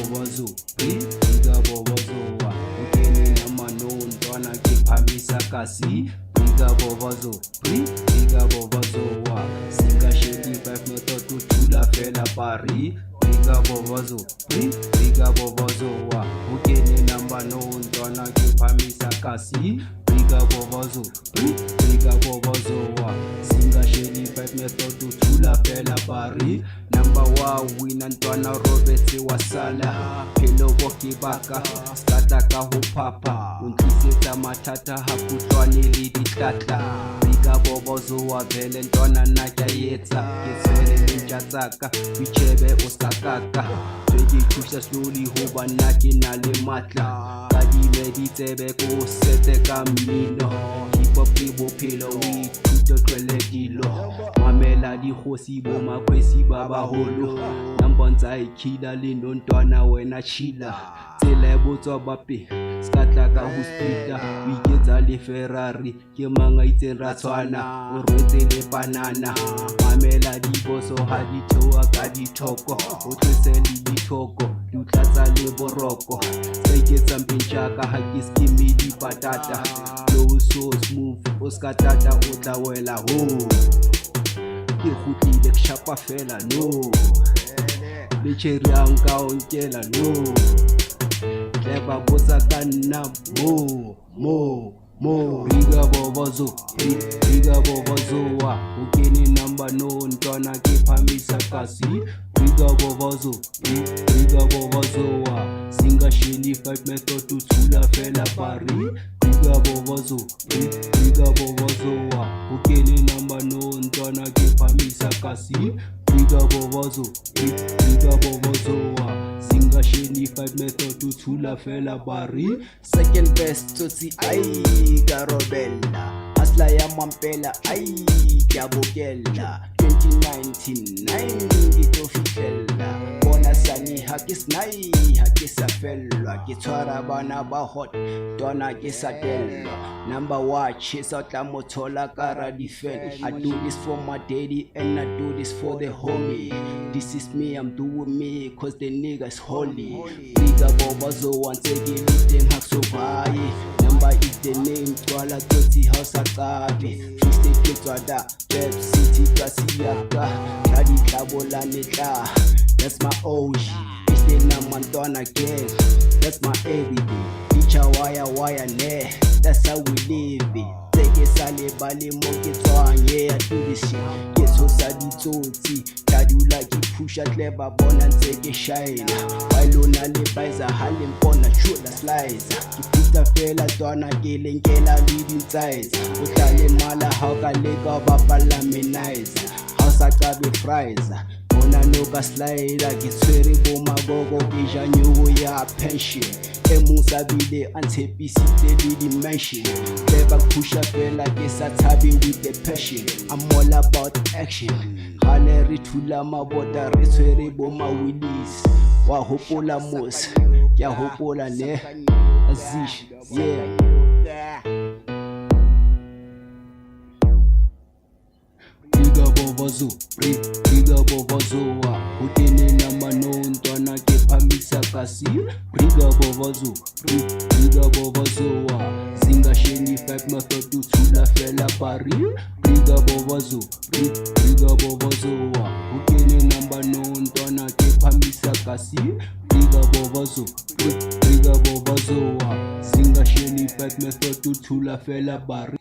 bobozo, briga bobozo, ukeni namano ntwana ke phamisa kasi. Briga bobozo, briga bobozo, singa shedi 5 method to thula fela pari. Briga bobozo, briga bobozo, ukeni namano ntwana ke phamisa kasi. Briga bobozo, briga bobozo, singa shedi 5 method to thula fela pari. Number 1 wina ntwana Robert wasala phelo boki baka skata ka ho papa untlisetsa mathata ha kutlwane le ditlata. Briga bobozo wa vele ntwana nna ke yetsa ke tswele le tsaka bichebe o sakaka di thusa slowly ho bana ke na le matla ka di ditsebe ko sete ka mmino hip hop ke bophelo we thuto tlwele dilo mamela di khosi bo makwesi ba baholo nambonza ikhila le nontwana wena chila tsela botswa bape skatla ka ho splita o iketsa le Ferrari ke manga itseng ra tshwana o rwetse le banana mamela di boso ha di theoa ka dithoko o tlose le dithoko di tlatsa le boroko tseketsa mpintshaka ha ke skimi di patata flow so smooth o skatata o tla wela ho ke khutlile ke shapa fela no le cherry anka o nkela no leba bosa ka nna mo briga bobozo, briga bobozo, ukeni namba no ntwana ke phamisa kasi. Briga bobozo, singa sheni 5 method to thula fela pari. Briga bobozo, ukeni namba no ntwana ke phamisa kasi. Briga bobozo, singa sheni 5 method to thula fela pari. Second best totsi ai garobella asla ya mampela ai kyabokella 2019 9 to fitella bona sani hakisnai hakisafella ke tshwara bana ba hot dona ke satella number 1 chisa tla mothola kara defend. I do this for my daddy and I do this for the homie. This is me, I'm doing me cause the niggas holy. Briga bobozo once again lifting hak so high. Number is the name twala toti house akabi. Free state ketwada Pep City kasiyaka Kadi klabola netla. That's my OG. It's the namanton again. That's my everyday. Teacher wire ne. That's how we live it. Take sale bale mo ke tswanye I do this shit. Ke tsosa ditsotsi dadula ke pusha clever bona ntse ke shine. Balona le baiza hale mpona shoulder slides. Ke puta fela twana ke lenkela le dintsides. O tla le mala ha ka le ka bapala menaize. House a be fries. Bona no ka slider ke tswere bo magogo ke janyo ya pension. Emusa bile antepisite le dimension. Never push up like it's a tabby with the passion. I'm all about action. Hale ritula mabota reswere bo ma willis. Wa hopola mos. Ya hopola ne. Azish. Yeah. Briga bobozo, ukeni namano ntwana ke phamisa kasi. Briga bobozo, singa sheni 5 method to thula fela pari. Briga bobozo, ukeni namano ntwana ke phamisa kasi. Briga bobozo, singa sheni 5 method to thula fela pari.